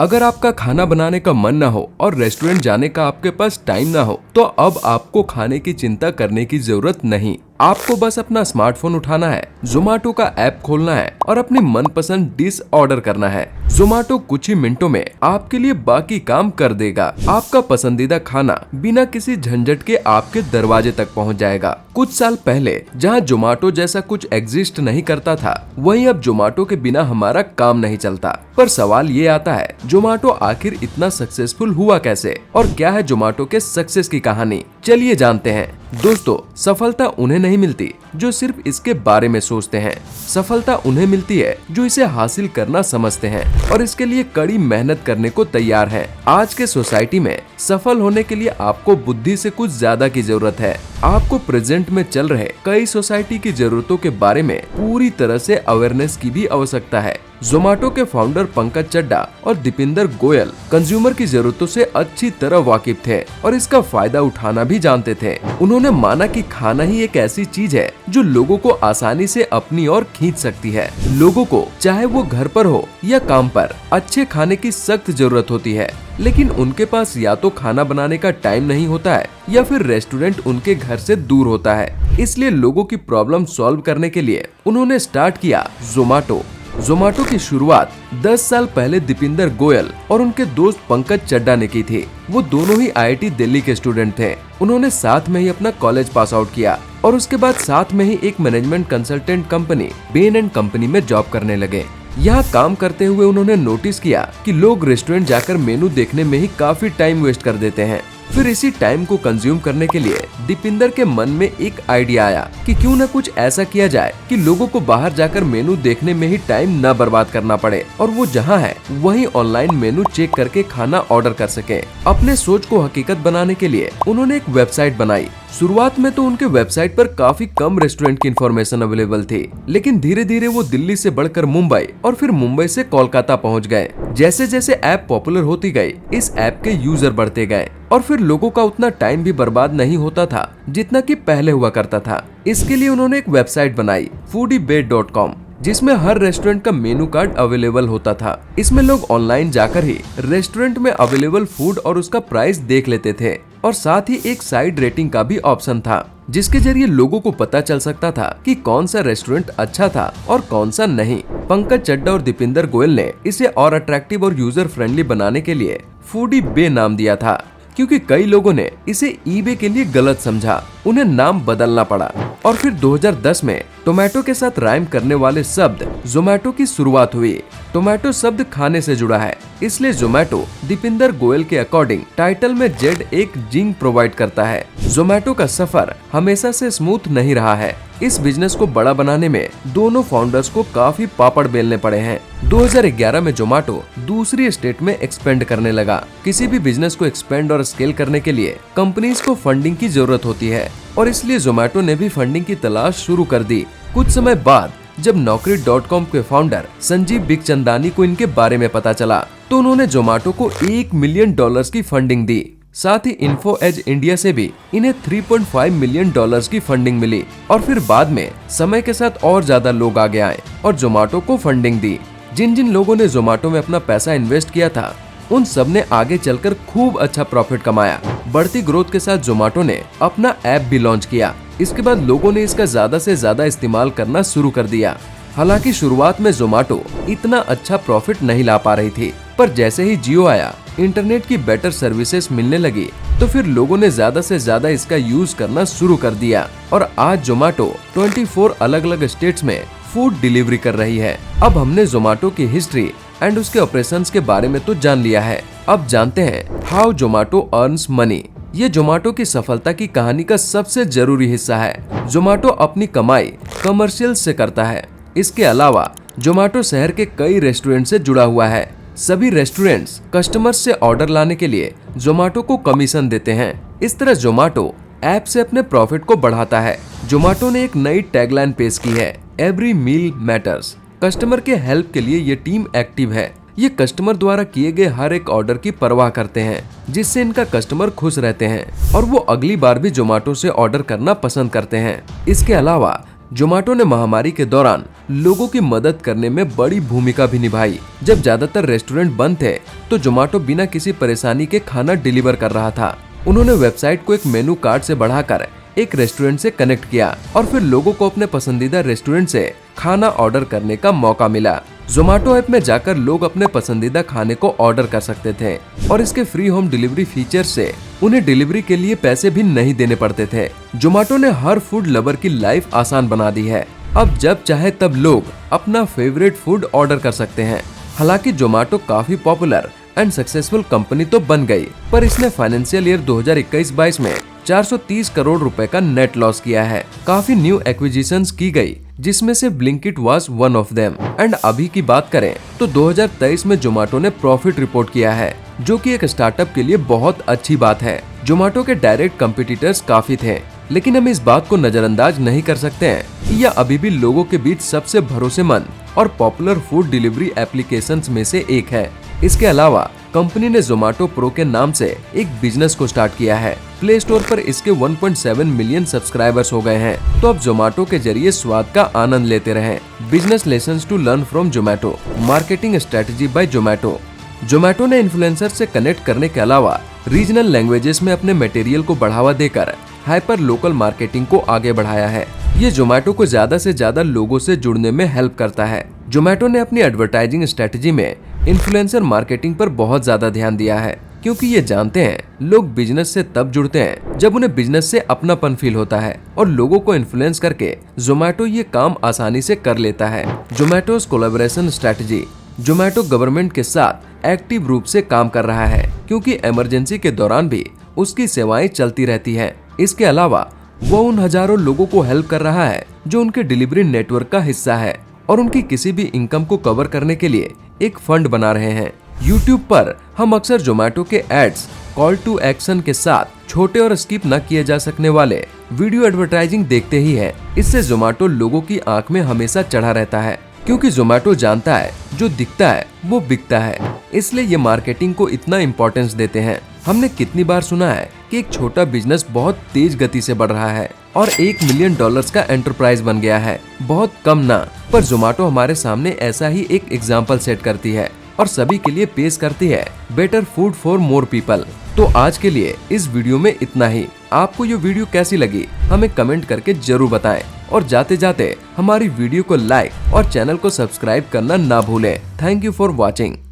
अगर आपका खाना बनाने का मन ना हो और रेस्टोरेंट जाने का आपके पास टाइम ना हो तो अब आपको खाने की चिंता करने की जरूरत नहीं। आपको बस अपना स्मार्टफोन उठाना है, जोमेटो का ऐप खोलना है और अपनी मनपसंद डिश ऑर्डर करना है। जोमेटो कुछ ही मिनटों में आपके लिए बाकी काम कर देगा। आपका पसंदीदा खाना बिना किसी झंझट के आपके दरवाजे तक पहुंच जाएगा। कुछ साल पहले जहां जोमेटो जैसा कुछ एग्जिस्ट नहीं करता था, वहीं अब जोमेटो के बिना हमारा काम नहीं चलता। पर सवाल ये आता है, जोमेटो आखिर इतना सक्सेसफुल हुआ कैसे और क्या है जोमेटो के सक्सेस की कहानी? चलिए जानते हैं। दोस्तों, सफलता उन्हें नहीं मिलती जो सिर्फ इसके बारे में सोचते हैं। सफलता उन्हें मिलती है जो इसे हासिल करना समझते हैं और इसके लिए कड़ी मेहनत करने को तैयार हैं। आज के सोसाइटी में सफल होने के लिए आपको बुद्धि से कुछ ज्यादा की जरूरत है। आपको प्रेजेंट में चल रहे कई सोसाइटी की जरूरतों के बारे में पूरी तरह से अवेयरनेस की भी आवश्यकता है। जोमेटो के फाउंडर पंकज चड्ढा और दीपिंदर गोयल कंज्यूमर की जरूरतों से अच्छी तरह वाकिफ थे और इसका फायदा उठाना भी जानते थे। उन्होंने माना कि खाना ही एक ऐसी चीज है जो लोगों को आसानी से अपनी ओर खींच सकती है। लोगों को चाहे वो घर पर हो या काम पर अच्छे खाने की सख्त जरूरत होती है, लेकिन उनके पास या तो खाना बनाने का टाइम नहीं होता है या फिर रेस्टोरेंट उनके घर से दूर होता है। इसलिए लोगों की प्रॉब्लम सॉल्व करने के लिए उन्होंने स्टार्ट किया जोमेटो। जोमेटो की शुरुआत 10 साल पहले दीपिंदर गोयल और उनके दोस्त पंकज चड्ढा ने की थी। वो दोनों ही IIT दिल्ली के स्टूडेंट थे। उन्होंने साथ में ही अपना कॉलेज पास आउट किया और उसके बाद साथ में ही एक management consultant company Ben and company में जॉब करने लगे। यहाँ काम करते हुए उन्होंने नोटिस किया कि लोग रेस्टोरेंट जाकर मेनू देखने में ही काफी टाइम वेस्ट कर देते हैं। फिर इसी टाइम को कंज्यूम करने के लिए दीपिंदर के मन में एक आइडिया आया कि क्यों न कुछ ऐसा किया जाए कि लोगों को बाहर जाकर मेनू देखने में ही टाइम न बर्बाद करना पड़े और वो जहां है वहीं ऑनलाइन मेनू चेक करके खाना ऑर्डर कर सके। अपने सोच को हकीकत बनाने के लिए उन्होंने एक वेबसाइट बनाई। शुरुआत में तो उनके वेबसाइट पर काफी कम रेस्टोरेंट की इन्फॉर्मेशन अवेलेबल थी, लेकिन धीरे धीरे वो दिल्ली से बढ़कर मुंबई और फिर मुंबई से कोलकाता पहुंच गए। जैसे जैसे ऐप पॉपुलर होती गई, इस ऐप के यूजर बढ़ते गए और फिर लोगों का उतना टाइम भी बर्बाद नहीं होता था जितना कि पहले हुआ करता था। इसके लिए उन्होंने एक वेबसाइट बनाई foodiebay.com, जिसमें हर रेस्टोरेंट का मेनू कार्ड अवेलेबल होता था। इसमें लोग ऑनलाइन जाकर ही रेस्टोरेंट में अवेलेबल फूड और उसका प्राइस देख लेते थे और साथ ही एक साइड रेटिंग का भी ऑप्शन था, जिसके जरिए लोगों को पता चल सकता था कि कौन सा रेस्टोरेंट अच्छा था और कौन सा नहीं। पंकज चड्ढा और दीपिंदर गोयल ने इसे और अट्रैक्टिव और यूजर फ्रेंडली बनाने के लिए फूडीबे नाम दिया था, क्योंकि कई लोगों ने इसे ईबे के लिए गलत समझा। उन्हें नाम बदलना पड़ा और फिर 2010 में टोमेटो के साथ राइम करने वाले शब्द जोमेटो की शुरुआत हुई। टोमेटो शब्द खाने से जुड़ा है, इसलिए जोमेटो दीपिंदर गोयल के अकॉर्डिंग टाइटल में जेड एक जिंग प्रोवाइड करता है। जोमेटो का सफर हमेशा से स्मूथ नहीं रहा है। इस बिजनेस को बड़ा बनाने में दोनों फाउंडर्स को काफी पापड़ बेलने पड़े हैं। 2011 में जोमेटो दूसरी स्टेट में एक्सपेंड करने लगा। किसी भी बिजनेस को एक्सपेंड और स्केल करने के लिए कंपनीज को फंडिंग की जरूरत होती है और इसलिए जोमेटो ने भी फंडिंग की तलाश शुरू कर दी। कुछ समय बाद जब Naukri.com के फाउंडर संजीव बिखचंदानी को इनके बारे में पता चला तो उन्होंने जोमेटो को $1 मिलियन की फंडिंग दी। साथ ही इन्फो एज इंडिया से भी इन्हें $3.5 मिलियन की फंडिंग मिली और फिर बाद में समय के साथ और ज्यादा लोग आगे आए और जोमेटो को फंडिंग दी। जिन जिन लोगों ने जोमेटो में अपना पैसा इन्वेस्ट किया था, उन सब ने आगे चलकर खूब अच्छा प्रॉफिट कमाया। बढ़ती ग्रोथ के साथ जोमेटो ने अपना ऐप भी लॉन्च किया। इसके बाद लोगों ने इसका ज्यादा से ज्यादा इस्तेमाल करना शुरू कर दिया। हालांकि शुरुआत में जोमेटो इतना अच्छा प्रॉफिट नहीं ला पा रही थी, पर जैसे ही जियो आया, इंटरनेट की बेटर सर्विसेज मिलने लगी, तो फिर लोगों ने ज्यादा से ज्यादा इसका यूज करना शुरू कर दिया और आज जोमेटो 24 अलग अलग स्टेट्स में फूड डिलीवरी कर रही है। अब हमने जोमेटो की हिस्ट्री एंड उसके ऑपरेशंस के बारे में तो जान लिया है। अब जानते हैं हाउ जोमेटो अर्न्स मनी। ये जोमेटो की सफलता की कहानी का सबसे जरूरी हिस्सा है। जोमेटो अपनी कमाई कमर्शियल से करता है। इसके अलावा जोमेटो शहर के कई रेस्टोरेंट से जुड़ा हुआ है। सभी रेस्टोरेंट्स कस्टमर्स से ऑर्डर लाने के लिए जोमेटो को कमीशन देते हैं। इस तरह जोमेटो ऐप से अपने प्रॉफिट को बढ़ाता है। जोमेटो ने एक नई टैगलाइन पेश की है, एवरी मील मैटर्स। कस्टमर के हेल्प के लिए ये टीम एक्टिव है। ये कस्टमर द्वारा किए गए हर एक ऑर्डर की परवाह करते हैं, जिससे इनका कस्टमर खुश रहते हैं और वो अगली बार भी जोमेटो से ऑर्डर करना पसंद करते हैं। इसके अलावा जोमेटो ने महामारी के दौरान लोगों की मदद करने में बड़ी भूमिका भी निभाई। जब ज्यादातर रेस्टोरेंट बंद थे तो जोमेटो बिना किसी परेशानी के खाना डिलीवर कर रहा था। उन्होंने वेबसाइट को एक मेनू कार्ड से बढ़ाकर एक रेस्टोरेंट से कनेक्ट किया और फिर लोगों को अपने पसंदीदा रेस्टोरेंट से खाना ऑर्डर करने का मौका मिला। जोमेटो ऐप में जाकर लोग अपने पसंदीदा खाने को ऑर्डर कर सकते थे और इसके फ्री होम डिलीवरी फीचर से उन्हें डिलीवरी के लिए पैसे भी नहीं देने पड़ते थे। जोमेटो ने हर फूड लवर की लाइफ आसान बना दी है। अब जब चाहे तब लोग अपना फेवरेट फूड ऑर्डर कर सकते हैं। हालांकि जोमेटो काफी पॉपुलर एंड सक्सेसफुल कंपनी तो बन गई, पर इसने फाइनेंशियल ईयर 2021-22 में 430 करोड़ रुपए का नेट लॉस किया है। काफी न्यू एक्विजिशंस की गई, जिसमें से Blinkit was one of them. And अभी की बात करें तो 2023 में जोमेटो ने प्रॉफिट रिपोर्ट किया है, जो कि एक स्टार्टअप के लिए बहुत अच्छी बात है। जोमेटो के डायरेक्ट कंपटीटर्स काफी थे, लेकिन हम इस बात को नजरअंदाज नहीं कर सकते हैं कि यह अभी भी लोगों के बीच सबसे भरोसेमंद और पॉपुलर फूड डिलीवरी एप्लीकेशंस में से एक है। इसके अलावा कंपनी ने जोमेटो प्रो के नाम से एक बिजनेस को स्टार्ट किया है। प्ले स्टोर पर इसके 1.7 मिलियन सब्सक्राइबर्स हो गए हैं। तो अब जोमेटो के जरिए स्वाद का आनंद लेते रहें। Business lessons to learn from Zomato, marketing strategy by Zomato. Zomato ने इन्फ्लुएंसर से कनेक्ट करने के अलावा रीजनल लैंग्वेजेस में अपने मटेरियल को बढ़ावा देकर हाइपर लोकल मार्केटिंग को आगे बढ़ाया है। ये जोमेटो को ज्यादा से ज्यादा लोगों से जुड़ने में हेल्प करता है। जोमेटो ने अपनी एडवर्टाइजिंग स्ट्रेटजी में इन्फ्लुएंसर मार्केटिंग पर बहुत ज्यादा ध्यान दिया है, क्योंकि ये जानते हैं लोग बिजनेस से तब जुड़ते हैं जब उन्हें बिजनेस से अपनापन फील होता है, और लोगों को इन्फ्लुएंस करके जोमेटो ये काम आसानी से कर लेता है। जोमेटोस कोलैबोरेशन स्ट्रेटजी। जोमेटो गवर्नमेंट के साथ एक्टिव रूप से काम कर रहा है, क्योंकि इमरजेंसी के दौरान भी उसकी सेवाएं चलती रहती है। इसके अलावा वो उन हजारों लोगों को हेल्प कर रहा है जो उनके डिलीवरी नेटवर्क का हिस्सा है और उनकी किसी भी इनकम को कवर करने के लिए एक फंड बना रहे हैं। YouTube पर हम अक्सर जोमेटो के एड्स, कॉल टू एक्शन के साथ छोटे और स्किप न किए जा सकने वाले वीडियो एडवर्टाइजिंग देखते ही हैं। इससे जोमेटो लोगों की आंख में हमेशा चढ़ा रहता है, क्योंकि जोमेटो जानता है जो दिखता है वो बिकता है। इसलिए ये मार्केटिंग को इतना इम्पोर्टेंस देते हैं। हमने कितनी बार सुना है कि एक छोटा बिजनेस बहुत तेज गति से बढ़ रहा है और $1 मिलियन का एंटरप्राइज बन गया है। बहुत कम ना, पर जोमेटो हमारे सामने ऐसा ही एक एग्जाम्पल सेट करती है और सभी के लिए पेश करती है better food for more people. तो आज के लिए इस वीडियो में इतना ही। आपको ये वीडियो कैसी लगी हमें कमेंट करके जरूर बताएं, और जाते जाते हमारी वीडियो को लाइक और चैनल को सब्सक्राइब करना ना भूलें। Thank you for watching.